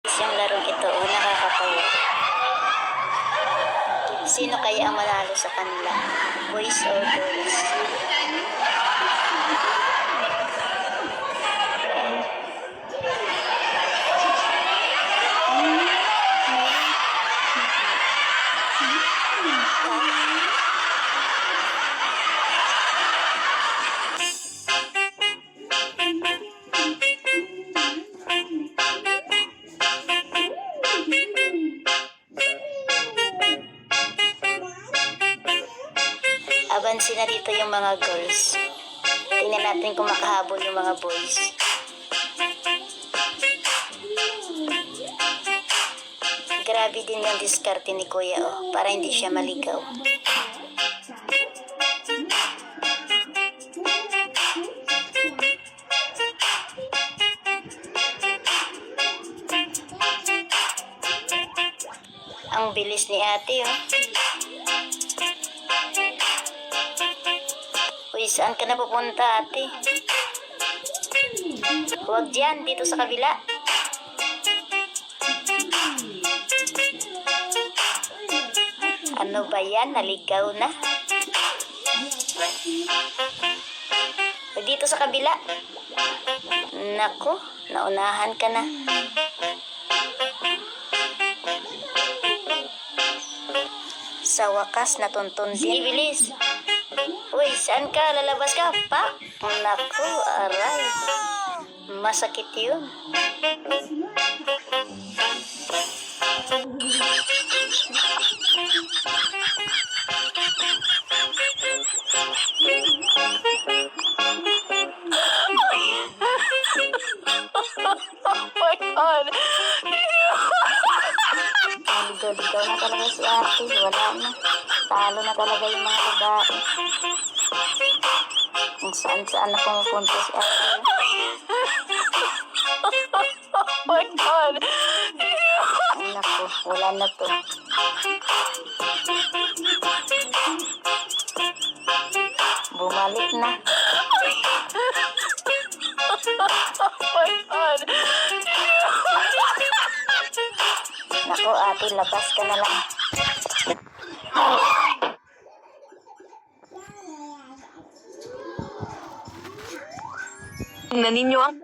Yung larong ito, nakakatawa. Sino kaya ang manalo sa kanila? Boys or girls? Abansi na dito yung mga girls. Tingnan natin kung makahabol yung mga boys. Grabe din yung diskarte ni Kuya, oh, para hindi siya maligaw. Ang bilis ni ate, oh. Uy, saan ka na pupunta, ate? Huwag dyan, dito sa kabila. Ano ba yan? Naligaw na? Uy, dito sa kabila. Naku, naunahan ka na. Sa wakas, natuntun din. Bilis. Uy, saan ka? Lalabas ka? Pa? Naku, aray. Masakit yun. Oh my God! Ligaw na talaga si ate. Wala na. Talo na talaga yung mga babae. Kung saan-saan na pumupunta si ate. Oh my God! Ay, naku, wala na to. Bumalik na. Oh my God! Naku, ate, labas ka na lang. Tingnan ninyo ang